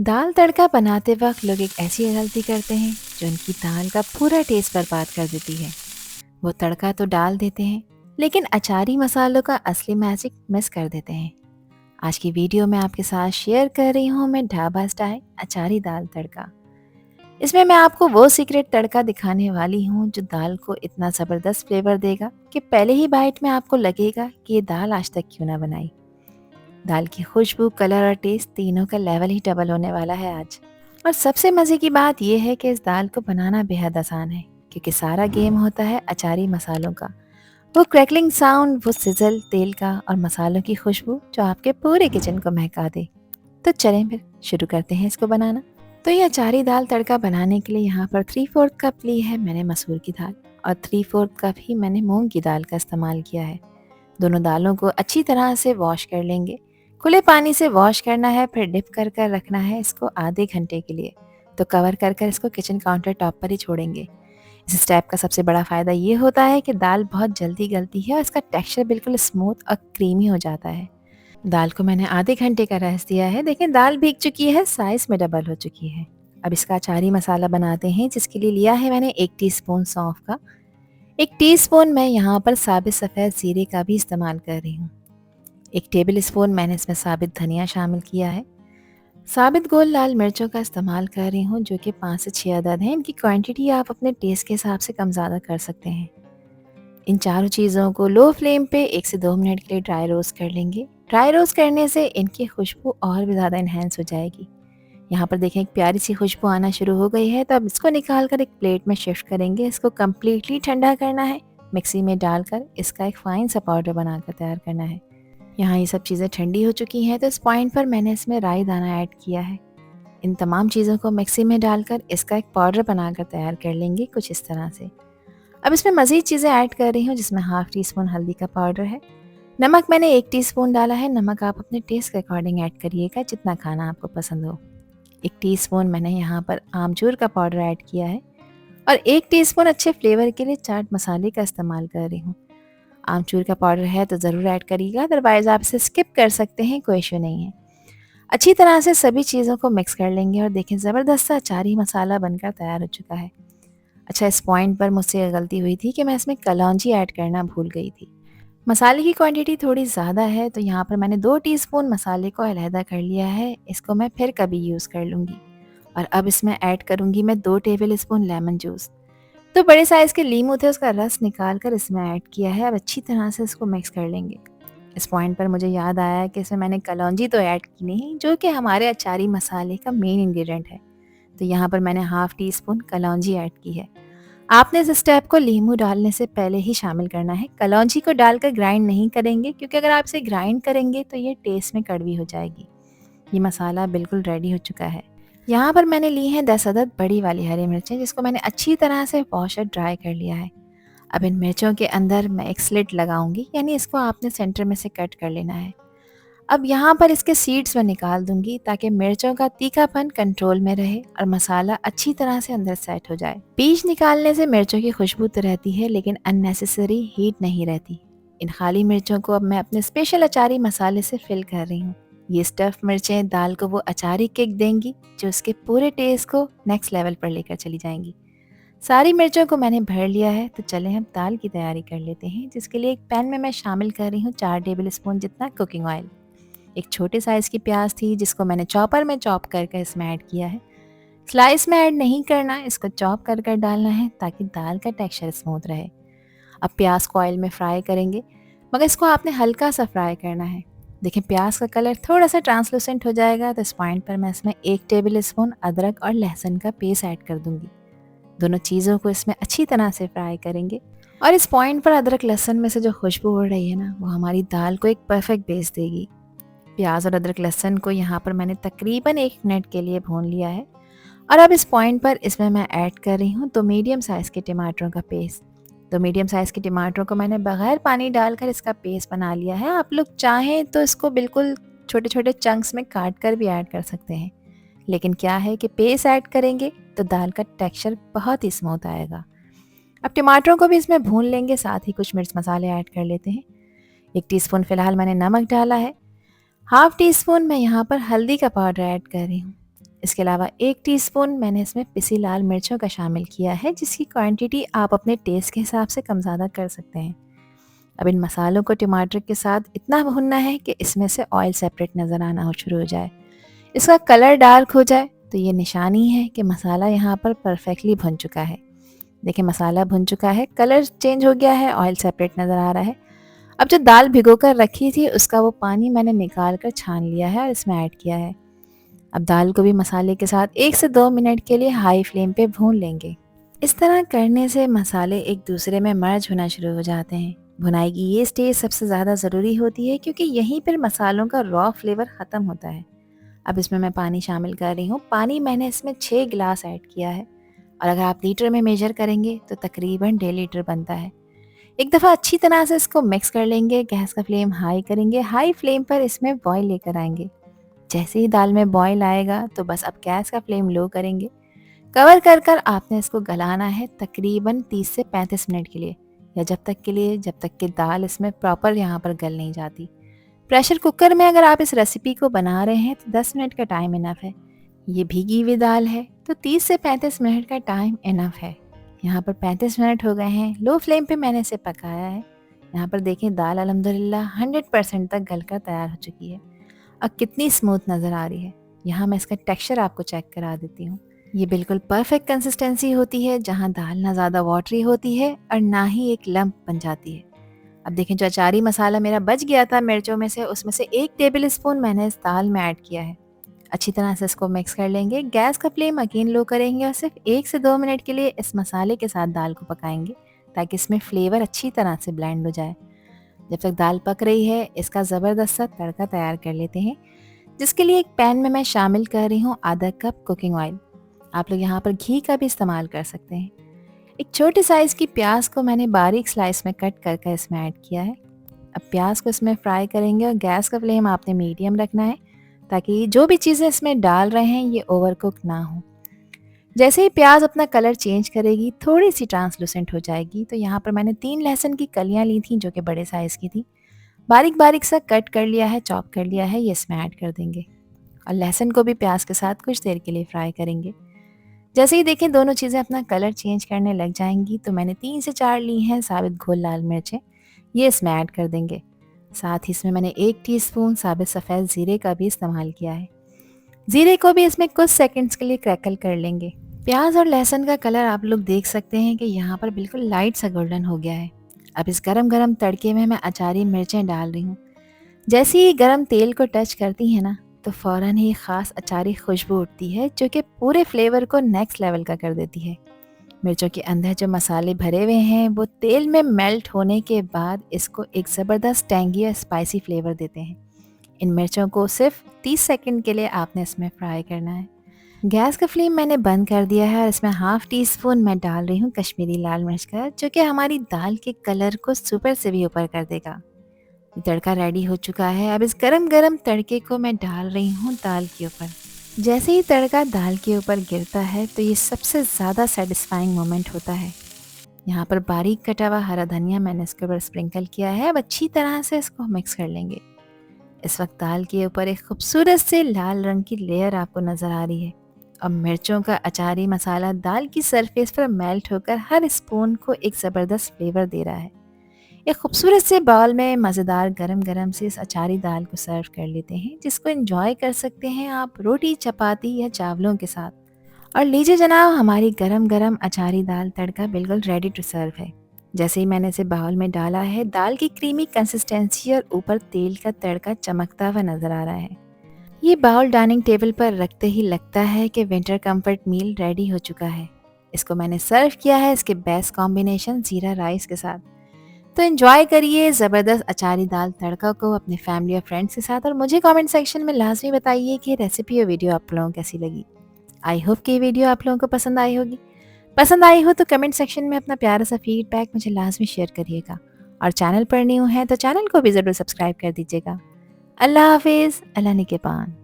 दाल तड़का बनाते वक्त लोग एक ऐसी गलती करते हैं जो उनकी दाल का पूरा टेस्ट बर्बाद कर देती है। वो तड़का तो डाल देते हैं, लेकिन अचारी मसालों का असली मैजिक मिस कर देते हैं। आज की वीडियो में आपके साथ शेयर कर रही हूँ मैं ढाबा स्टाइल अचारी दाल तड़का। इसमें मैं आपको वो सीक्रेट तड़का दिखाने वाली हूँ जो दाल को इतना ज़बरदस्त फ्लेवर देगा कि पहले ही बाइट में आपको लगेगा कि ये दाल आज तक क्यों ना बनाई। दाल की खुशबू, कलर और टेस्ट तीनों का लेवल ही डबल होने वाला है आज। और सबसे मज़े की बात यह है कि इस दाल को बनाना बेहद आसान है, क्योंकि सारा गेम होता है अचारी मसालों का। वो क्रैकलिंग साउंड, वो सिजल तेल का और मसालों की खुशबू जो आपके पूरे किचन को महका दे। तो चलें फिर शुरू करते हैं इसको बनाना। तो ये अचारी दाल तड़का बनाने के लिए यहाँ पर 3/4 कप ली है मैंने मसूर की दाल, और 3/4 कप ही मैंने मूंग की दाल का इस्तेमाल किया है। दोनों दालों को अच्छी तरह से वॉश कर लेंगे। खुले पानी से वॉश करना है, फिर डिप कर कर रखना है इसको आधे घंटे के लिए। तो कवर कर कर इसको किचन काउंटर टॉप पर ही छोड़ेंगे। इस स्टेप का सबसे बड़ा फ़ायदा ये होता है कि दाल बहुत जल्दी गलती है और इसका टेक्सचर बिल्कुल स्मूथ और क्रीमी हो जाता है। दाल को मैंने आधे घंटे का रेस्ट दिया है। देखें, दाल भीग चुकी है, साइज़ में डबल हो चुकी है। अब इसका अचारी मसाला बनाते हैं, जिसके लिए लिया है मैंने 1 टीस्पून सौंफ का। 1 टीस्पून मैं यहाँ पर साबित सफ़ेद ज़ीरे का भी इस्तेमाल कर रही हूँ। 1 टेबल स्पून मैंने इसमें साबित धनिया शामिल किया है। साबित गोल लाल मिर्चों का इस्तेमाल कर रही हूँ, जो कि 5 से 6 अदद हैं। इनकी क्वांटिटी आप अपने टेस्ट के हिसाब से कम ज़्यादा कर सकते हैं। इन चारों चीज़ों को लो फ्लेम पे 1 से 2 मिनट के लिए ड्राई रोस्ट कर लेंगे। ड्राई रोस्ट करने से इनकी खुशबू और भी ज़्यादा इन्हेंस हो जाएगी। यहाँ पर देखें, एक प्यारी सी खुशबू आना शुरू हो गई है। तो अब इसको निकाल कर एक प्लेट में शिफ्ट करेंगे। इसको कम्प्लीटली ठंडा करना है। मिक्सी में डालकर इसका एक फ़ाइन सा पाउडर बनाकर तैयार करना है। यहाँ ये सब चीज़ें ठंडी हो चुकी हैं, तो इस पॉइंट पर मैंने इसमें राई दाना ऐड किया है। इन तमाम चीज़ों को मिक्सी में डालकर इसका एक पाउडर बनाकर तैयार कर लेंगे, कुछ इस तरह से। अब इसमें मज़ीद चीज़ें ऐड कर रही हूँ, जिसमें हाफ़ टी स्पून हल्दी का पाउडर है। नमक मैंने 1 टीस्पून डाला है। नमक आप अपने टेस्ट के अकॉर्डिंग ऐड करिएगा, जितना खाना आपको पसंद हो। 1 टीस्पून मैंने यहाँ पर आमचूर का पाउडर ऐड किया है, और 1 टीस्पून अच्छे फ्लेवर के लिए चाट मसाले का इस्तेमाल कर रही हूँ। आमचूर का पाउडर है तो ज़रूर ऐड करिएगा, अदरवाइज़ आप इसे स्किप कर सकते हैं, कोई इशू नहीं है। अच्छी तरह से सभी चीज़ों को मिक्स कर लेंगे, और देखें, ज़बरदस्त सा अचारी मसाला बनकर तैयार हो चुका है। अच्छा, इस पॉइंट पर मुझसे ये गलती हुई थी कि मैं इसमें कलौंजी ऐड करना भूल गई थी। मसाले की क्वांटिटी थोड़ी ज़्यादा है, तो यहाँ पर मैंने 2 टीस्पून मसाले को अलहदा कर लिया है। इसको मैं फिर कभी यूज़ कर लूँगी। और अब इसमें ऐड करूँगी मैं 2 टेबल स्पून लेमन जूस। तो बड़े साइज़ के लीमू थे, उसका रस निकाल कर इसमें ऐड किया है। अब अच्छी तरह से इसको मिक्स कर लेंगे। इस पॉइंट पर मुझे याद आया कि इसमें मैंने कलौंजी तो ऐड की नहीं, जो कि हमारे अचारी मसाले का मेन इंग्रेडिएंट है। तो यहाँ पर मैंने हाफ़ टी स्पून कलौंजी ऐड की है। आपने इस स्टेप को लीमू डालने से पहले ही शामिल करना है। कलौंजी को डालकर ग्राइंड नहीं करेंगे, क्योंकि अगर आप इसे ग्राइंड करेंगे तो ये टेस्ट में कड़वी हो जाएगी। ये मसाला बिल्कुल रेडी हो चुका है। यहाँ पर मैंने ली हैं 10 अदद बड़ी वाली हरी मिर्चें, जिसको मैंने अच्छी तरह से वॉश और ड्राई कर लिया है। अब इन मिर्चों के अंदर मैं एक स्लिट लगाऊंगी, यानी इसको आपने सेंटर में से कट कर लेना है। अब यहाँ पर इसके सीड्स मैं निकाल दूंगी, ताकि मिर्चों का तीखापन कंट्रोल में रहे और मसाला अच्छी तरह से अंदर सेट हो जाए। बीज निकालने से मिर्चों की खुशबू तो रहती है, लेकिन अननेसेसरी हीट नहीं रहती। इन खाली मिर्चों को अब मैं अपने स्पेशल अचारी मसाले से फिल कर रही हूँ। ये स्टफ मिर्चें दाल को वो अचारी किक देंगी, जो उसके पूरे टेस्ट को नेक्स्ट लेवल पर लेकर चली जाएंगी। सारी मिर्चों को मैंने भर लिया है, तो चलें हम दाल की तैयारी कर लेते हैं, जिसके लिए एक पैन में मैं शामिल कर रही हूँ 4 टेबल स्पून जितना कुकिंग ऑयल। एक छोटे साइज़ की प्याज थी, जिसको मैंने चॉपर में चॉप करके इसमें ऐड किया है। स्लाइस में ऐड नहीं करना, इसको चॉप कर कर डालना है, ताकि दाल का टेक्सचर स्मूथ रहे। अब प्याज को ऑयल में फ्राई करेंगे, मगर इसको आपने हल्का सा फ्राई करना है। देखिए, प्याज का कलर थोड़ा सा ट्रांसलूसेंट हो जाएगा, तो इस पॉइंट पर मैं इसमें 1 टेबल स्पून अदरक और लहसुन का पेस्ट ऐड कर दूंगी। दोनों चीज़ों को इसमें अच्छी तरह से फ्राई करेंगे, और इस पॉइंट पर अदरक लहसुन में से जो खुशबू उड़ रही है ना, वो हमारी दाल को एक परफेक्ट बेस देगी। प्याज और अदरक लहसुन को यहाँ पर मैंने तकरीबन 1 मिनट के लिए भून लिया है, और अब इस पॉइंट पर इसमें मैं ऐड कर रही हूँ 2 मीडियम साइज़ के टमाटरों का पेस्ट। 2 मीडियम साइज़ के टमाटरों को मैंने बगैर पानी डालकर इसका पेस्ट बना लिया है। आप लोग चाहें तो इसको बिल्कुल छोटे छोटे चंक्स में काट कर भी ऐड कर सकते हैं, लेकिन क्या है कि पेस्ट ऐड करेंगे तो दाल का टेक्सचर बहुत ही स्मूथ आएगा। अब टमाटरों को भी इसमें भून लेंगे, साथ ही कुछ मिर्च मसाले ऐड कर लेते हैं। 1 टीस्पून फ़िलहाल मैंने नमक डाला है। हाफ़ टी स्पून मैं यहाँ पर हल्दी का पाउडर ऐड कर रही हूँ। इसके अलावा 1 टीस्पून मैंने इसमें पिसी लाल मिर्चों का शामिल किया है, जिसकी क्वांटिटी आप अपने टेस्ट के हिसाब से कम ज़्यादा कर सकते हैं। अब इन मसालों को टमाटर के साथ इतना भूनना है कि इसमें से ऑयल सेपरेट नज़र आना हो शुरू हो जाए। इसका कलर डार्क हो जाए तो ये निशानी है कि मसाला यहाँ पर परफेक्टली भुन चुका है। देखिए मसाला भुन चुका है, कलर चेंज हो गया है, ऑयल सेपरेट नज़र आ रहा है। अब जो दाल भिगो कर रखी थी उसका वो पानी मैंने निकाल कर छान लिया है और इसमें ऐड किया है। अब दाल को भी मसाले के साथ 1 से 2 मिनट के लिए हाई फ्लेम पे भून लेंगे। इस तरह करने से मसाले एक दूसरे में मर्ज होना शुरू हो जाते हैं। भुनाई की ये स्टेज सबसे ज़्यादा ज़रूरी होती है क्योंकि यहीं पर मसालों का रॉ फ्लेवर ख़त्म होता है। अब इसमें मैं पानी शामिल कर रही हूँ। पानी मैंने इसमें 6 गिलास ऐड किया है और अगर आप लीटर में मेजर करेंगे तो तकरीबन 1.5 लीटर बनता है। एक दफ़ा अच्छी तरह से इसको मिक्स कर लेंगे। गैस का फ्लेम हाई करेंगे, हाई फ्लेम पर इसमें बॉईल लेकर आएंगे। जैसे ही दाल में बॉईल आएगा तो बस अब गैस का फ्लेम लो करेंगे। कवर कर कर आपने इसको गलाना है तकरीबन 30 से 35 मिनट के लिए, या जब तक कि दाल इसमें प्रॉपर यहाँ पर गल नहीं जाती। प्रेशर कुकर में अगर आप इस रेसिपी को बना रहे हैं तो 10 मिनट का टाइम इनफ है। ये भीगी हुई दाल है तो 30 से 35 मिनट का टाइम इनफ है। यहाँ पर 35 मिनट हो गए हैं, लो फ्लेम पे मैंने इसे पकाया है। यहाँ पर देखें दाल अल्हम्दुलिल्लाह 100% तक गलकर तैयार हो चुकी है। अब कितनी स्मूथ नज़र आ रही है। यहाँ मैं इसका टेक्सचर आपको चेक करा देती हूँ। ये बिल्कुल परफेक्ट कंसिस्टेंसी होती है, जहाँ दाल ना ज़्यादा वाटरी होती है और ना ही एक लम्प बन जाती है। अब देखें जो अचारी मसाला मेरा बच गया था मिर्चों में से, उसमें से 1 टेबल स्पून मैंने इस दाल में ऐड किया है। अच्छी तरह से इसको मिक्स कर लेंगे। गैस का फ्लेम अगेन लो करेंगे और सिर्फ 1 से 2 मिनट के लिए इस मसाले के साथ दाल को पकाएंगे ताकि इसमें फ्लेवर अच्छी तरह से ब्लेंड हो जाए। जब तक दाल पक रही है इसका ज़बरदस्त सा तड़का तैयार कर लेते हैं, जिसके लिए एक पैन में मैं शामिल कर रही हूँ आधा कप कुकिंग ऑयल। आप लोग यहाँ पर घी का भी इस्तेमाल कर सकते हैं। एक छोटे साइज़ की प्याज को मैंने बारीक स्लाइस में कट करके इसमें ऐड किया है। अब प्याज को इसमें फ्राई करेंगे और गैस का फ्लेम आपने मीडियम रखना है ताकि जो भी चीज़ें इसमें डाल रहे हैं ये ओवरकुक ना हो। जैसे ही प्याज अपना कलर चेंज करेगी, थोड़ी सी ट्रांसलूसेंट हो जाएगी, तो यहाँ पर मैंने 3 लहसुन की कलियाँ ली थी जो कि बड़े साइज़ की थी। बारीक बारीक सा कट कर लिया है, चॉप कर लिया है, ये इसमें ऐड कर देंगे और लहसुन को भी प्याज के साथ कुछ देर के लिए फ्राई करेंगे। जैसे ही देखें दोनों चीज़ें अपना कलर चेंज करने लग जाएंगी तो मैंने 3 से 4 ली हैं साबित घोल लाल मिर्चें, ये इसमें ऐड कर देंगे। साथ ही इसमें मैंने 1 टीस्पून साबित सफ़ेद ज़ीरे का भी इस्तेमाल किया है। ज़ीरे को भी इसमें कुछ सेकंड्स के लिए क्रैकल कर लेंगे। प्याज और लहसुन का कलर आप लोग देख सकते हैं कि यहाँ पर बिल्कुल लाइट सा गोल्डन हो गया है। अब इस गरम गरम तड़के में मैं अचारी मिर्चें डाल रही हूँ। जैसे ही गरम तेल को टच करती है ना तो फ़ौरन ही ख़ास अचारी खुशबू उठती है जो कि पूरे फ्लेवर को नेक्स्ट लेवल का कर देती है। मिर्चों के अंदर जो मसाले भरे हुए हैं वो तेल में मेल्ट होने के बाद इसको एक ज़बरदस्त टैंगी और स्पाइसी फ्लेवर देते हैं। इन मिर्चों को सिर्फ 30 सेकंड के लिए आपने इसमें फ्राई करना है। गैस का फ्लेम मैंने बंद कर दिया है और इसमें हाफ़ टी स्पून मैं डाल रही हूँ कश्मीरी लाल मिर्च का, जो कि हमारी दाल के कलर को सुपर से भी ऊपर कर देगा। तड़का रेडी हो चुका है। अब इस गरम गरम तड़के को मैं डाल रही हूँ दाल के ऊपर। जैसे ही तड़का दाल के ऊपर गिरता है तो ये सबसे ज़्यादा सेटिस्फाइंग मोमेंट होता है। यहाँ पर बारीक कटा हुआ हरा धनिया मैंने इसके ऊपर स्प्रिंकल किया है। अब अच्छी तरह से इसको मिक्स कर लेंगे। इस वक्त दाल के ऊपर एक खूबसूरत से लाल रंग की लेयर आपको नज़र आ रही है। अब मिर्चों का अचारी मसाला दाल की सरफेस पर मेल्ट होकर हर स्पून को एक ज़बरदस्त फ्लेवर दे रहा है। एक खूबसूरत से बाउल में मज़ेदार गरम गरम से इस अचारी दाल को सर्व कर लेते हैं, जिसको एंजॉय कर सकते हैं आप रोटी, चपाती या चावलों के साथ। और लीजिए जनाब, हमारी गरम गरम अचारी दाल तड़का बिल्कुल रेडी टू सर्व है। जैसे ही मैंने इसे बाउल में डाला है, दाल की क्रीमी कंसिस्टेंसी और ऊपर तेल का तड़का चमकता हुआ नज़र आ रहा है। ये बाउल डाइनिंग टेबल पर रखते ही लगता है कि विंटर कंफर्ट मील रेडी हो चुका है। इसको मैंने सर्व किया है इसके बेस्ट कॉम्बिनेशन ज़ीरा राइस के साथ। तो एंजॉय करिए ज़बरदस्त अचारी दाल तड़का को अपने फैमिली और फ्रेंड्स के साथ, और मुझे कमेंट सेक्शन में लाजमी बताइए कि रेसिपी और वीडियो आप लोगों को कैसी लगी। आई होप कि ये वीडियो आप लोगों को पसंद आई होगी। पसंद आई हो तो कमेंट सेक्शन में अपना प्यारा सा फीडबैक मुझे लाजमी शेयर करिएगा, और चैनल पर न्यू है तो चैनल को भी ज़रूर सब्सक्राइब कर दीजिएगा। अल्लाह हाफिज़, अल्लाह निगहबान।